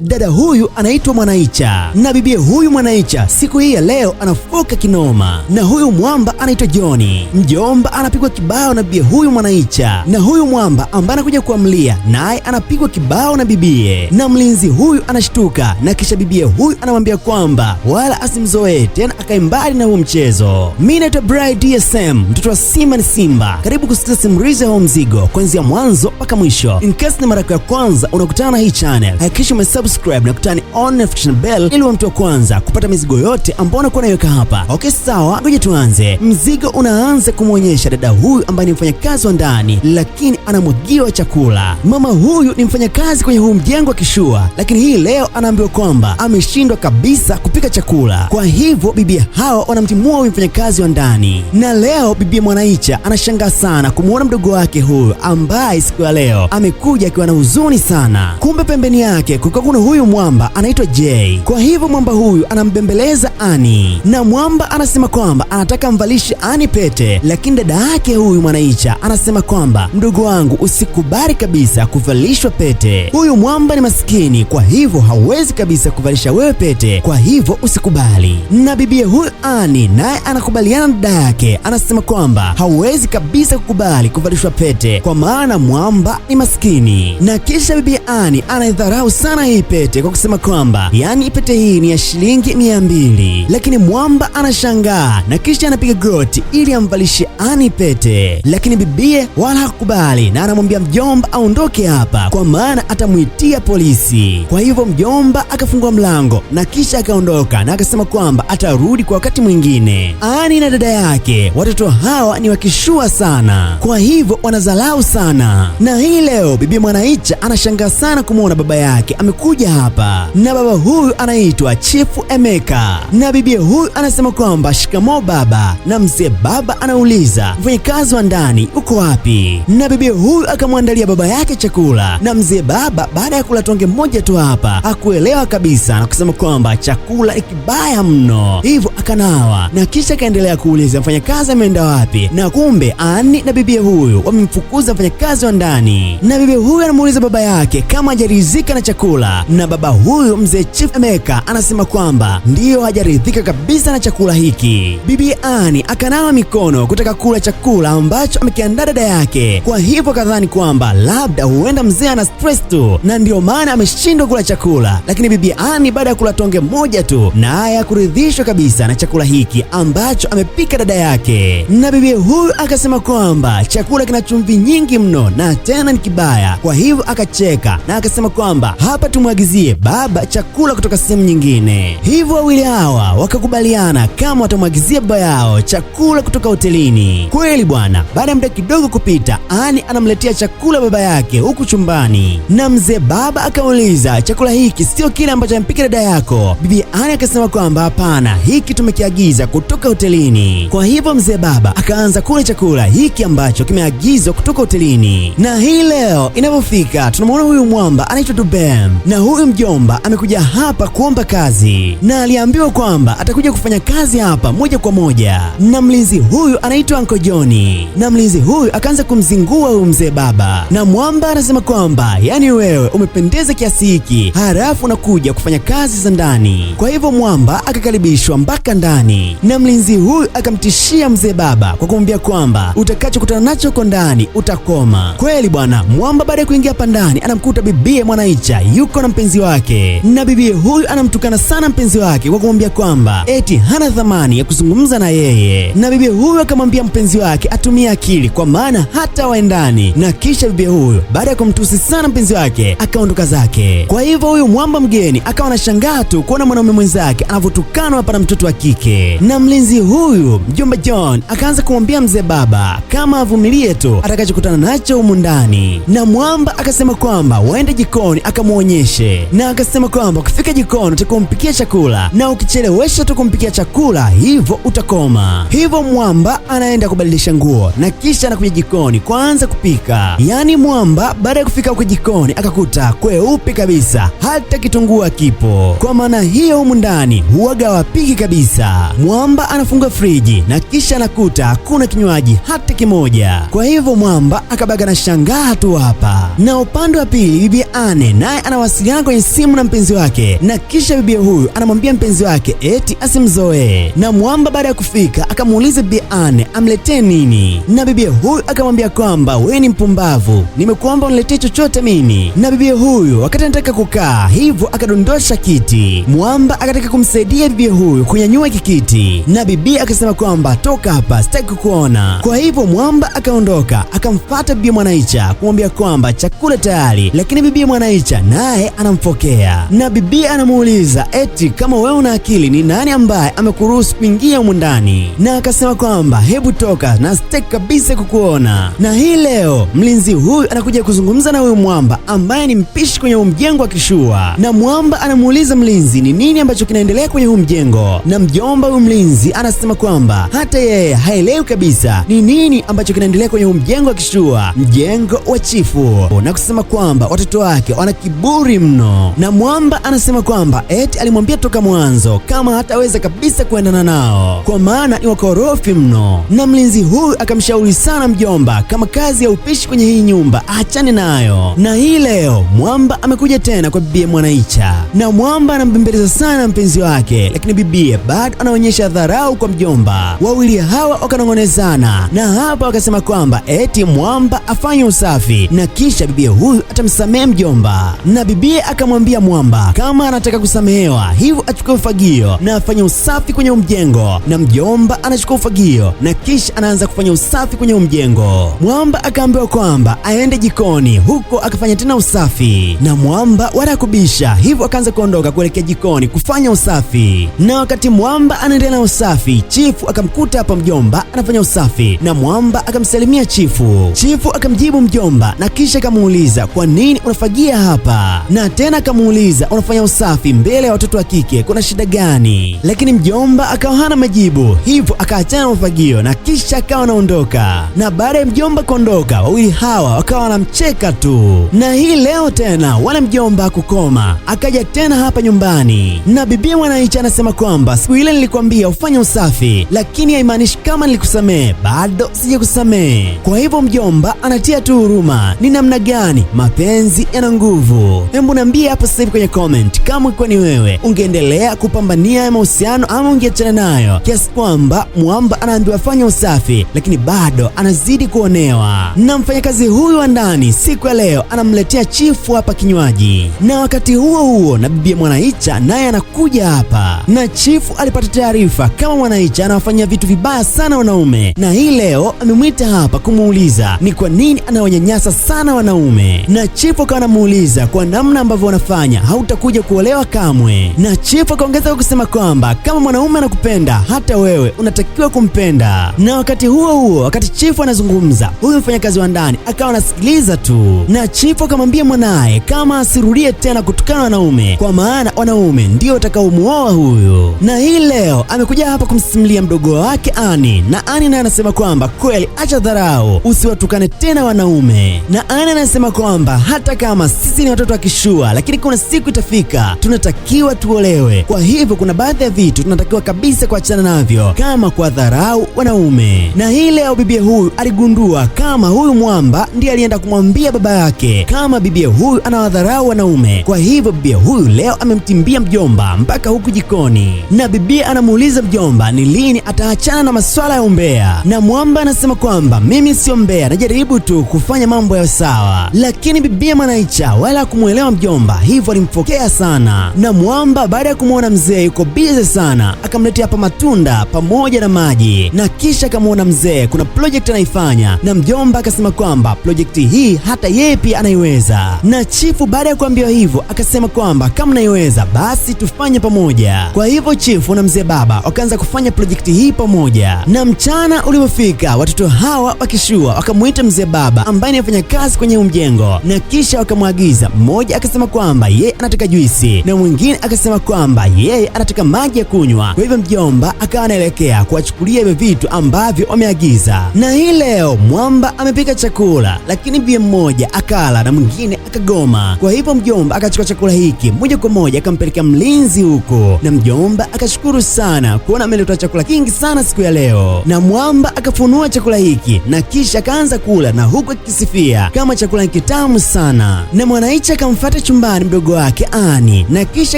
Dada huyu anaitwa Mwanaicha na bibie huyu Mwanaicha siku hii ya leo anafoka kinoma, na huyu mwamba anaitwa Johnny. Mjomba anapigwa kibao na bibie huyu Mwanaicha, na huyu mwamba ambaye anakuja kuamlia naye anapigwa kibao na bibie, na mlinzi huyu anashtuka, na kisha bibie huyu anamwambia kwamba wala asimzoee tena, akae mbali na huu mchezo. Mimi naitwa Bright DSM, mtoto wa Simba ni Simba. Karibu kusikiliza simulizi ya huu mzigo kuanzia mwanzo mpaka mwisho. In case ni mara ya kwanza unakutana na hii channel, hakikisha umesubscribe na kutani on notification bell ili uwe mtu wa kwanza kupata mizigo yote ambayo nakuwa naiweka hapa. Okay, sawa, ngoja tuanze. Mzigo unaanza kumuonyesha dada huyu ambaye ni mfanyakazi wa ndani, lakini anamwagiwa chakula. Mama huyu ni mfanyakazi kwenye huu mjengo wa kishua, lakini hii leo anaambiwa kwamba ameshindwa kabisa kupika chakula. Kwa hivyo bibi hawa wanamtimua huyu mfanyakazi wa ndani, na leo bibi Mwanaicha anashangaa sana kumuona mdogo wake huyu ambaye siku ya leo amekuja akiwa na huzuni sana. Kumbe pembeni yake kuna huyu mwamba anaitwa Jay. Kwa hivyo mwamba huyu anambembeleza Ani, na mwamba anasema kwamba anataka mvalishe Ani pete, lakini dada yake huyu Mwanaicha anasema kwamba mdogo wangu, usikubali kabisa kuvalishwa pete. Huyu mwamba ni maskini, kwa hivyo hawezi kabisa kuvalisha wewe pete, kwa hivyo usikubali. Na bibie huyu Ani naye anakubaliana na dada yake, anasema kwamba hawezi kabisa kukubali kuvalishwa pete kwa maana mwamba ni maskini. Na kisha bibie Ani anaidharau sana hii pete kwa kusema kwamba yani pete hii ni ya shilingi 200, lakini mwamba anashangaa na kisha anapiga goti ili amvalishe Ani pete, lakini bibie wala hakubali na anamwambia mjomba aondoke hapa kwa maana atamuitia polisi. Kwa hivyo mjomba akafungua mlango na kisha akaondoka na akasema kwamba atarudi kwa wakati mwingine. Ani na dada yake, watoto hawa ni wakishua sana, kwa hivyo wanazalau sana. Na hii leo bibi Mwanaicha anashangaa sana kumuona baba yake amekuja hapa, na baba huyu anaitwa Chief Emeka, na bibi huyu anasema kwamba shikamoo baba, na mzee baba anauliza mfanyakazi wa ndani uko wapi, na bibi huyu akamwandalia baba yake chakula, na mzee baba baada ya kula tonge moja tu hapa hakuelewa kabisa na kusema kwamba chakula ni kibaya mno, hivyo akanawa na kisha akaendelea kuuliza mfanyakazi ameenda wapi, na kumbe Ani na bibi huyu wamemfukuza mfanyakazi wa ndani, na bibi huyu anamuuliza baba yake kama hajaridhika na chakula, na baba huyu mzee Chief Emeka anasema kwamba ndiyo hajaridhika kabisa na chakula hiki. Bibi Ani akanawa mikono kutaka kula chakula ambacho amekiandaa dada yake, kwa hivyo kadhani kwamba labda huenda mzee ana stress tu na ndio maana ameshindwa kula chakula, lakini bibi Ani baada ya kula tonge moja tu naye hakuridhishwa kabisa na chakula hiki ambacho amepika dada yake, na bibi huyu akasema kwamba chakula kina chumvi nyingi mno na tena ni kibaya. Kwa hivyo akacheka na akasema kwamba hapa tumwagizie baba chakula kutoka sehemu nyingine. Hivyo wawili hawa wakakubaliana kama watamwagizia baba yao chakula kutoka hotelini. Kweli bwana, baada ya muda kidogo kupita, Ani anamletea chakula baba yake huku chumbani, na mzee baba akauliza chakula hiki sio kile ambacho amepika dada yako? Bibi Ani akasema kwamba hapana, hiki tumekiagiza kutoka hotelini. Kwa hivyo mzee baba akaanza kula chakula hiki ambacho kimeagizwa kutoka hotelini. Na hii leo inapofika tunamwona huyu mwamba anaitwa Dubem, na huyu mjomba amekuja hapa kuomba kazi, na aliambiwa kwamba atakuja kufanya kazi hapa moja kwa moja, na mlinzi huyu anaitwa Uncle Johnny, na mlinzi huyu akaanza kumzingua huyu mzee baba, na mwamba anasema kwamba yani wewe umependeza kiasi hiki halafu unakuja kufanya kazi za ndani. Kwa hivyo mwamba akakaribishwa mpaka ndani, na mlinzi huyu akamtishia mzee baba kwa kumwambia kwamba utakachokutana nacho huko ndani utakoma. Kweli bwana, mwamba baada ya kuingia hapa ndani anamkuta bibie Mwanaicha yuko na mpenzi wake, na bibie huyu anamtukana sana mpenzi wake kwa kumwambia kwamba eti hana thamani ya kuzungumza na yeye, na bibie huyu akamwambia mpenzi wake atumie akili kwa maana hata waendani, na kisha bibie huyu baada ya kumtusi sana mpenzi wake akaondoka zake. Kwa hivyo huyu mwamba mgeni akawa anashangaa tu kuona mwanaume mwenzake anavyotukanwa hapa na mtoto wa kike, na mlinzi huyu mjomba John akaanza kumwambia mzee baba kama avumilie tu atakachokutana nacho humu ndani, na mwamba akasema kwamba waende jikoni akamuonyeshe, na akasema kwamba ukifika jikoni utakumpikia chakula na ukichelewesha tukumpikia chakula hivyo utakoma. Hivyo mwamba anaenda kubadilisha nguo na kisha anakuja jikoni kuanza kupika. Yani mwamba baada ya kufika huko jikoni akakuta kweupe kabisa, hata kitunguu kipo. Kwa maana hiyo humu ndani huaga wapiki kabisa. Mwamba anafunga friji na kisha anakuta hakuna kinywaji hata kimoja. Kwa hivyo mwamba akabaga na shangaa tu hapa. Na upande wa pili bibi Anne naye anawasiliana anawasiliana kwenye simu na mpenzi wake, na kisha bibi huyu anamwambia mpenzi wake eti asimzoee. Na Mwamba baada ya kufika akamuuliza bibi Anne amletee nini, na bibi huyu akamwambia kwamba wewe ni mpumbavu, nimekuomba uniletee chochote mimi. Na bibi huyu wakati anataka kukaa hivyo akadondosha kiti. Mwamba akataka kumsaidia bibi huyu kunyanyua kikiti, na bibi akasema kwamba toka hapa, sitaki kukuona. Kwa hivyo Mwamba akaondoka akamfuata bibi Mwanaicha kumwambia kwamba chakula tayari, lakini bibi Mwanaicha naye anampokea, na bibi anamuuliza eti kama wewe una akili ni nani ambaye amekuruhusu kuingia humu ndani, na akasema kwamba hebu toka na sitaki kabisa kukuona. Na hii leo mlinzi huyu anakuja kuzungumza na huyu Mwamba ambaye ni mpishi kwenye mjengo wa kishua, na Mwamba anamuuliza mlinzi ni nini ambacho kinaendelea kwenye mjengo, na mjomba huyu mlinzi anasema kwamba hata yeye haelewi kabisa ni nini ambacho kinaendelea kwenye mjengo wa kishua, mjengo wa chifu, na kusema kwamba watoto wake wana kiburi mno. Na Mwamba anasema kwamba eti alimwambia toka mwanzo kama hataweza kabisa kuendana nao kwa maana ni wakorofi mno, na mlinzi huyu akamshauri sana mjomba kama kazi ya upishi kwenye hii nyumba aachane nayo. Na hii leo Mwamba amekuja tena kwa bibi Mwanaicha, na Mwamba anambembeleza sana mpenzi wake, lakini bibi bado anaonyesha dharau kwa mjomba. Wawili hawa wakanong'onezana, na hapa wakasema kwamba eti Mwamba afanye usafi na kisha bibi huyu atamsamehe mjomba. Na bibi akamwambia Mwamba kama anataka kusamehewa hivyo achukue ufagio na afanye usafi kwenye mjengo, na mjomba anachukua ufagio na kisha anaanza kufanya usafi kwenye mjengo. Mwamba akaambiwa kwamba aende jikoni huko akafanya tena usafi, na Mwamba wala kubisha, hivyo akaanza kuondoka kuelekea jikoni kufanya usafi. Na wakati Mwamba anaendelea na usafi, chifu akamkuta hapa mjomba anafanya usafi, na Mwamba akamsalimia chifu. Chifu akamjibu mjomba na kisha akamuuliza kwa nini unafagia hapa, na tena akamuuliza unafanya usafi mbele ya watoto wa kike kuna shida gani, lakini mjomba akawa hana majibu, hivyo akaachana na ufagio na kisha akawa anaondoka. Na baada ya mjomba kuondoka, wawili hawa wakawa wanamcheka tu. Na hii leo tena wala mjomba kukoma, akaja tena hapa nyumbani, na bibi Mwanaicha anasema kwamba siku ile nilikwambia ufanye usafi, lakini haimaanishi kama nilikusamehe, bado sijakusamehe. Kwa hivyo mjomba anatia tu huruma. Ni namna gani mapenzi yana nguvu? Hebu niambie hapo sasa hivi kwenye comment kama kwa ni wewe ungeendelea kupambania ya mahusiano ama ungeachana nayo, kiasi kwamba Mwamba anaambiwa afanye usafi lakini bado anazidi kuonewa. Na mfanyakazi huyu wa ndani siku ya leo anamletea chifu hapa kinywaji, na wakati huo huo na bibi Mwanaicha naye anakuja hapa, na chifu alipata taarifa kama Mwanaicha anawafanyia vitu vibaya sana wanaume, na hii leo amemwita hapa kumuuliza ni kwa nini anawanyanyasa sana wanaume. Na chifu akawa anamuuliza kwa namna ambavyo wanafanya hautakuja kuolewa kamwe. Na chifu akaongeza kwa kusema kwamba kama mwanaume anakupenda hata wewe unatakiwa kumpenda. Na wakati huo huo wakati chifu anazungumza, huyu mfanyakazi wa ndani akawa anasikiliza tu, na chifu akamwambia mwanae kama asirudie tena kutukana wanaume, kwa maana wanaume ndio watakaomuoa huyu. Na hii leo amekuja hapa kumsimulia mdogo wake Ani, na Ani naye anasema kwamba kweli acha dharau, usiwatukane tena wanaume. Na Ani anasema kwamba hata kama sisi ni watoto wa kishua, lakini kuna siku itafika tunatakiwa tuolewe, kwa hivyo kuna baadhi ya vitu tunatakiwa kabisa kuachana navyo kama kwa dharau wanaume. Na hii leo bibi huyu aligundua kama huyu Mwamba ndiye alienda kumwambia baba yake kama bibi huyu anawadharau wanaume. Kwa hivyo bibi huyu leo amemtimbia mjomba mpaka huku jikoni, na bibi anamuuliza mjomba ni lini ataachana na masuala ya umbea. Na Mwamba anasema kwamba mimi sio mbea, najaribu tu kufanya mambo ya sawa. Lakini bibi Mwanaicha wala kumuelewa mjomba, hivyo alimpokea sana. Na Mwamba baada ya kumuona mzee yuko busy sana, akamletea hapa matunda pamoja na maji, na kisha akamuona mzee kuna project anaifanya, na mjomba akasema kwamba project hii hata yeye pia anaiweza. Na chifu baada ya kuambiwa hivyo akasema kwamba kama naiweza basi tufanye pamoja. Kwa hivyo chifu na mzee baba wakaanza kufanya project hii pamoja. Na mchana ulipofika, watoto hawa wakishua wakamuita mzee baba ambaye anafanya kazi kwenye mjengo, na kisha wakamwagiza. Mmoja akasema kwamba yeye anataka juisi na mwingine akasema kwamba yeye anataka maji ya kunywa. Kwa hivyo mjomba akawa anaelekea kuwachukulia hivyo vitu ambavyo wameagiza. Na hii leo Mwamba amepika chakula, lakini bibi mmoja akala na mwingine akagoma. Kwa hivyo mjomba akachukua chakula hiki moja kwa moja akampeleka mlinzi huko, na mjomba akashukuru sana kuona ameleta chakula kingi sana siku ya leo. Na Mwamba akafunua chakula hiki na kisha akaanza kula, na huku akisifia kama chakula kitamu sana. Na Mwanaicha akamfuata akamfuata chumbani mdogo wake Ani, na kisha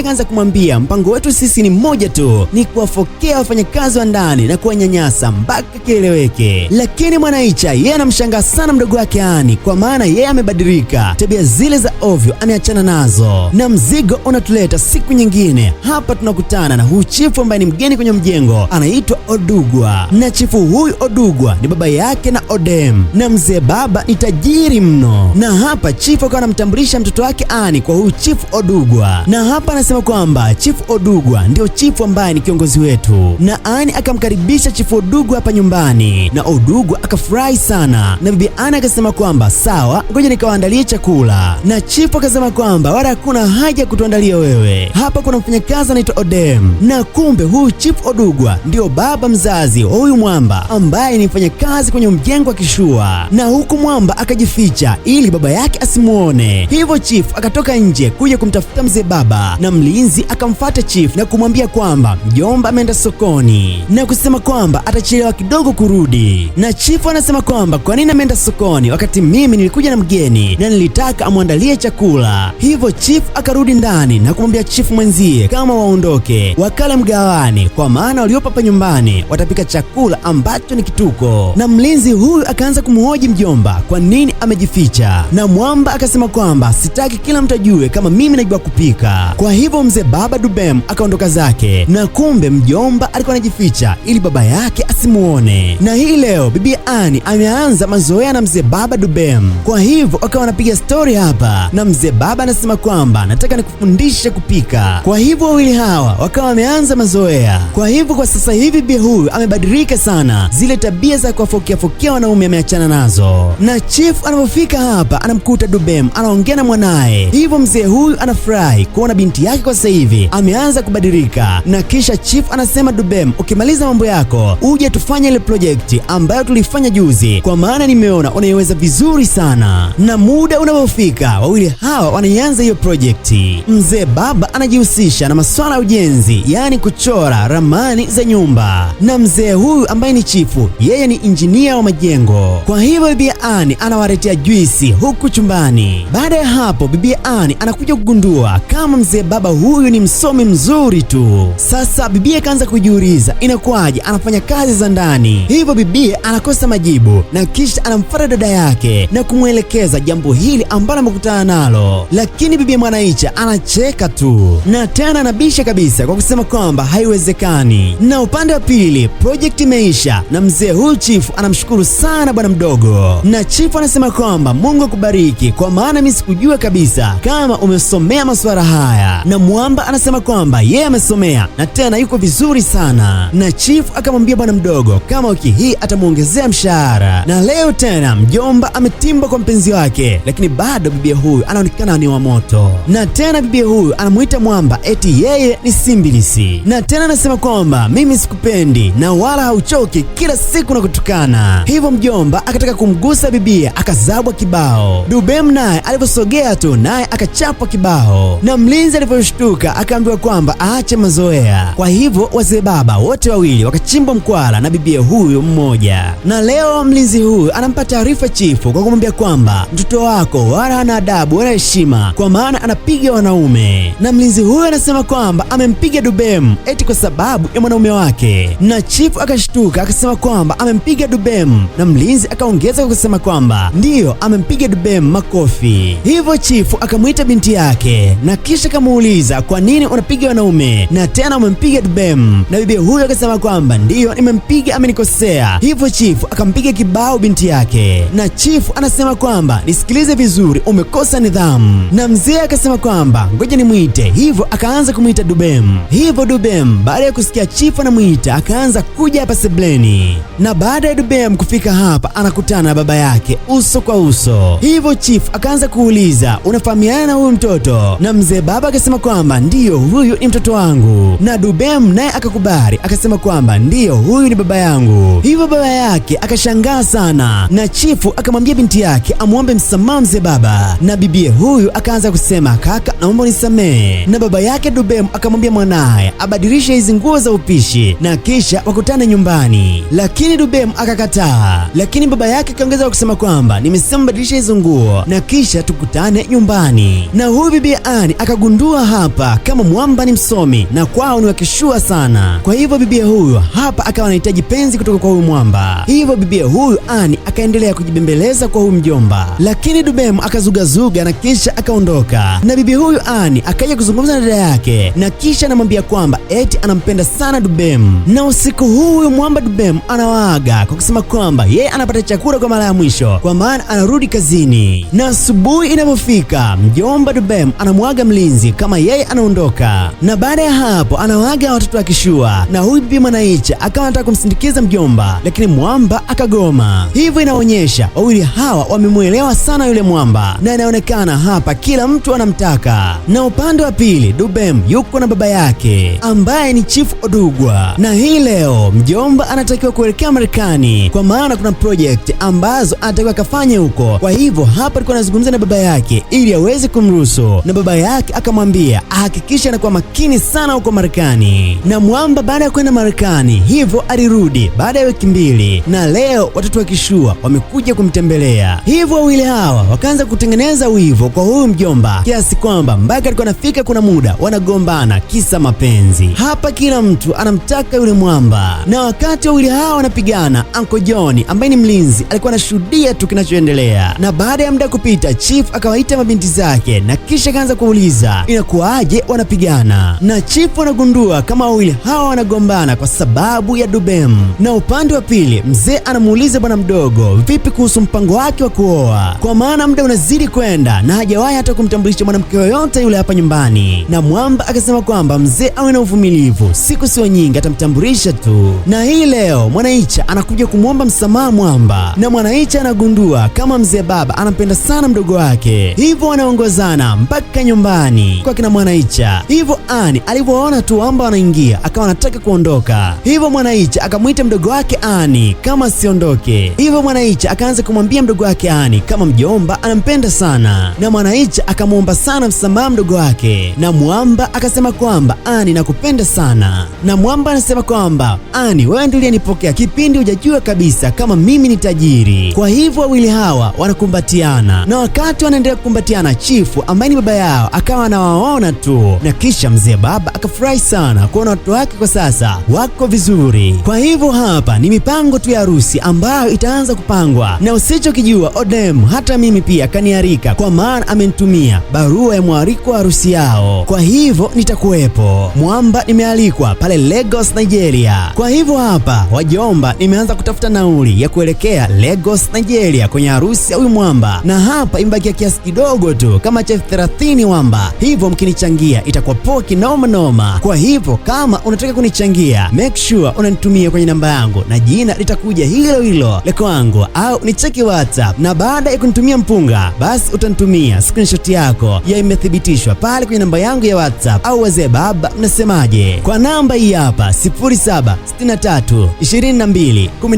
akaanza kumwambia mpango wetu sisi ni mmoja tu, ni kuwafokea wafanyakazi wa ndani na kuwanyanyasa mpaka kieleweke. Lakini Mwanaicha yeye anamshangaa sana mdogo wake Ani, kwa maana yeye amebadilika, tabia zile za ovyo ameachana nazo. Na mzigo unatuleta siku nyingine. Hapa tunakutana na huyu chifu ambaye ni mgeni kwenye mjengo, anaitwa Odugwa, na chifu huyu Odugwa ni baba yake na Odem, na mzee baba ni tajiri mno. Na hapa chifu akawa anamtambulisha mtoto wake Ani kwa huyu chifu Odugwa, na hapa anasema kwamba chifu Odugwa ndio chifu ambaye ni kiongozi wetu, na Ani akamkaribisha chifu Odugwa hapa nyumbani, na Odugwa akafurahi sana, na bibi Ani akasema kwamba sawa, ngoja nikawaandalie chakula, na chifu akasema kwamba wala hakuna haja kutuandalia wewe, hapa kuna mfanyakazi anaitwa Odem. Na kumbe huyu chifu Odugwa ndio baba mzazi wa huyu mwamba ambaye ni mfanyakazi kwenye mjengo wa kishua, na huku mwamba akajificha ili baba yake asimuone. Hivyo chifu akatoka nje kuja kumtafuta mzee baba, na mlinzi akamfuata chifu na kumwambia kwamba mjomba ameenda sokoni na kusema kwamba atachelewa kidogo kurudi. Na chifu anasema kwamba kwa nini ameenda sokoni wakati mimi nilikuja na mgeni na nilitaka amwandalie chakula. Hivyo chifu akarudi ndani na kumwambia chifu mwenzie kama waondoke wakale mgawani, kwa maana waliopo hapa nyumbani watapika chakula ambacho ni kituko. Na mlinzi huyu akaanza kumhoji mjomba kwa nini amejificha, na mwamba akasema kwamba sitaki kila mtu ajue kama mimi najua kupika. Kwa hivyo mzee baba Dubem akaondoka zake, na kumbe mjomba alikuwa anajificha ili baba yake asimuone. Na hii leo bibi Ani ameanza mazoea na mzee baba Dubem, kwa hivyo akawa wanapiga story hapa, na mzee baba anasema kwamba nataka nikufundishe kupika. Kwa hivyo wawili hawa wakawa wameanza mazoea. Kwa hivyo kwa sasa hivi bibi huyu amebadilika sana, zile tabia za kuwafokea wanaume ameachana nazo. Na chief anapofika hapa anamkuta Dubem anaongea na mwanae, hivyo mzee huyu anafurahi kuona binti yake kwa sasa hivi ameanza kubadilika. Na kisha chief anasema Dubem, ukimaliza mambo yako uje tufanye ile project ambayo tulifanya juzi, kwa maana nimeona unaiweza vizuri sana. Na muda unapofika wawili hawa wanaianza hiyo project. Mzee baba anajihusisha na masuala ya ujenzi, yani kuchora ramani za nyumba, na mzee huyu ambaye ni chifu yeye ni injinia wa majengo. Kwa hivyo bibi Ani anawaletea juisi huku chumbani. Baada ya hapo bibi Ani anakuja kugundua kama mzee baba huyu ni msomi mzuri tu. Sasa bibi akaanza kujiuliza inakuwaje anafanya kazi za ndani. Hivyo bibi anakosa majibu, na kisha anamfuata dada yake na kumwelekeza jambo hili ambalo amekutana nalo, lakini bibi Mwanaicha anacheka tu na tena anabisha kabisa kwa kusema kwamba haiwezekani. Na upande wa pili project imeisha, na mzee huyu chifu anamshukuru sana bwana mdogo, na chifu anasema kwamba Mungu akubariki, kwa maana mimi sikujua kabisa kama umesomea masuala haya. Na mwamba anasema kwamba yeye amesomea na tena yuko vizuri sana, na chifu akamwambia bwana mdogo kama wiki hii atamuongezea mshahara. Na leo tena mjomba ametimba kwa mpenzi wake, lakini bado bibi huyu anaonekana ni wa moto, na tena bibi huyu anamuita mwamba eti yeye ni simbilisi, na tena anasema kwamba mimi sikupendi na wala hauchoki, kila siku na kutukana. Hivyo mjomba akataka kumgusa bibia, akazabwa kibao. Dubem naye aliposogea tu naye akachapwa kibao, na mlinzi aliposhtuka akaambiwa kwamba aache mazoea. Kwa hivyo wazee baba wote wawili wakachimba mkwala na bibia huyu mmoja. Na leo mlinzi huyu anampa taarifa chifu kwa kumwambia kwamba mtoto wako wala hana adabu wala heshima, kwa maana anapiga wanaume. Na mlinzi huyu anasema kwamba amempiga Dubem eti kwa sababu ya mwanaume wake, na chifu akashtuka akasema kwamba amempiga Dubem, na mlinzi akaongeza kwa kusema kwamba ndiyo amempiga Dubem makofi. Hivyo chifu akamwita binti yake na kisha akamuuliza kwa nini unapiga wanaume na tena umempiga Dubem, na bibi huyo akasema kwamba ndiyo nimempiga, amenikosea. Hivyo chifu akampiga kibao binti yake, na chifu anasema kwamba nisikilize vizuri, umekosa nidhamu. Na mzee akasema kwamba ngoja nimuite. Hivyo akaanza kumuita Dubem. Hivyo Dubem baada ya kusikia chifu anamuita akaanza kuja hapa sebleni, na baada ya Dubem kufika hapa anakutana na baba yake uso kwa uso. Hivyo chifu akaanza kuuliza unafahamiana na huyu mtoto, na mzee baba akasema kwamba ndiyo, huyu ni mtoto wangu. Na Dubem naye akakubali akasema kwamba ndiyo, huyu ni baba yangu. Hivyo baba yake akashangaa sana, na chifu akamwambia binti yake amuombe msamaha mzee baba, na bibie huyu akaanza kusema kaka, naomba unisamehe. Na baba yake Dubem akamwambia mwanaye abadilishe hizi nguo za upishi na kisha wakutane nyumbani, lakini Dubem akakataa. Lakini baba yake akaongeza kusema kwamba nimesema badilisha hizo nguo na kisha tukutane nyumbani. Ani, na huyu bibi Ani akagundua hapa kama mwamba ni msomi na kwao ni wakishua sana. Kwa hivyo bibi huyu hapa akawa anahitaji penzi kutoka kwa huyu mwamba. Hivyo bibi huyu Ani akaendelea kujibembeleza kwa huyu mjomba, lakini Dubem akazugazuga na kisha akaondoka. Na bibi huyu Ani akaja kuzungumza na dada yake na kisha anamwambia kwamba eti anampenda sana Dubem. Na usiku huyu mwamba Dubem anawaaga kwa kusema kwamba yeye anapata chakula kwa mara ya mwisho kwa maana anarudi kazini. Na asubuhi inapofika, mjomba Dubem anamwaga mlinzi kama yeye anaondoka, na baada ya hapo anawaaga watoto akishua. Na huyu bibi Mwanaicha akawa anataka kumsindikiza mjomba, lakini mwamba akagoma. Hivyo inaonyesha wawili hawa wamemuelewa sana yule mwamba, na inaonekana hapa kila mtu anamtaka. Na upande wa pili Dubem yuko na baba yake ambaye ni Chief Odugwa, na hii leo mjomba anatakiwa kuelekea Marekani kwa maana kuna project ambazo anatakiwa kafanye huko. Kwa hivyo hapa alikuwa anazungumza na baba yake ili aweze kumruhusu, na baba yake akamwambia ahakikishe anakuwa makini sana huko Marekani. Na mwamba baada ya kwenda Marekani hivyo alirudi baada ya wiki 2, na leo watoto wa kishua wamekuja kumtembelea. Hivyo wawili hawa wakaanza kutengeneza wivu kwa huyu mjomba kiasi kwamba mpaka alikuwa anafika kuna muda wanagombana kisa mapenzi. Hapa kila mtu anamtaka yule mwamba, na wakati wawili hawa wanapigana, Uncle John ambaye ni mlinzi alikuwa anashuhudia tu kinachoendelea. Na baada ya muda kupita, Chief akawaita mabinti zake na kisha akaanza kuuliza inakuwaje wanapigana. Na Chief anagundua kama wawili hawa wanagombana kwa sababu ya Dubem. Na upande wa pili mzee anamuuliza bwana mdogo vipi kuhusu mpango wake wa kuoa, kwa maana muda unazidi kwenda na hajawahi hata kumtambulisha mwanamke yoyote yule hapa nyumbani. Na mwamba akasema kwamba mzee awe na uvumilivu, siku sio nyingi atamtambulisha tu. Na hii leo Mwanaicha anakuja kumwomba msamaha mwamba, na Mwanaicha anagundua kama mzee baba anampenda sana mdogo wake, hivyo wanaongozana mpaka nyumbani kwa kina Mwanaicha. Hivyo Ani alivyoona tu mwamba anaingia akawa anataka kuondoka, hivyo Mwanaicha akamwita mdogo wake Ani kama asiondoke. Hivyo Mwanaicha akaanza kumwambia mdogo wake Ani kama mjomba anampenda sana, na Mwanaicha akamwomba sana msamaha mdogo wake, na mwamba akasema kwamba Ani nakupenda sana. Na mwamba anasema kwamba Ani, wewe ndiye uliyenipokea kipindi hujajua kabisa kama mimi ni tajiri. Kwa hivyo wawili hawa wanakumbatiana, na wakati wanaendelea kukumbatiana, Chifu ambaye ni baba yao akawa anawaona tu, na kisha mzee baba akafurahi sana kuona watoto wake kwa sasa wako vizuri. Kwa hivyo hapa ni mipango tu ya harusi ambayo itaanza kupangwa, na usichokijua Odem hata mimi pia kaniarika kwa maana amenitumia barua ya mwaliko wa harusi yao. Kwa hivyo nitakuwepo. Mwamba nimealikwa pale Lagos, Nigeria. Kwa hivyo hapa wajomba nimeanza kutafuta nauli ya kuelekea Lagos, Nigeria kwenye harusi ya huyu mwamba, na hapa imebakia kiasi kidogo tu kama cha 30 wamba. Hivyo mkinichangia itakuwa poa kinoma noma. Kwa hivyo kama unataka kunichangia, make sure unanitumia kwenye namba yangu na jina litakuja hilo hilo la kwangu, au nicheki WhatsApp, na baada ya kunitumia mpunga basi utanitumia screenshot yako ya imethibitishwa pale kwenye namba yangu ya WhatsApp. Au wazee baba mnasemaje? Kwa namba hii hapa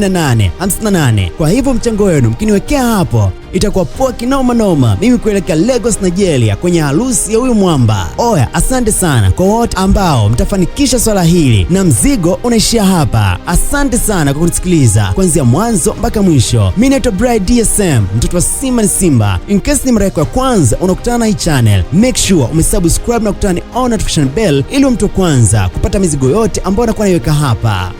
0763221858. Kwa hivyo mchango wenu mkiniwekea hapo itakuwa poa kinoma noma mimi kuelekea Lagos, Nigeria kwenye harusi ya huyu mwamba. Oya, asante sana kwa wote ambao mtafanikisha swala hili, na mzigo unaishia hapa. Asante sana kwa kunisikiliza kuanzia mwanzo mpaka mwisho. Mimi naitwa Bright DSM, mtoto wa Simba ni Simba. In case ni mara yako ya kwanza unakutana na hii channel, make sure umesubscribe na kutani on notification bell ili mtu kwanza kupata mizigo yote ambayo nakuwa naiweka hapa.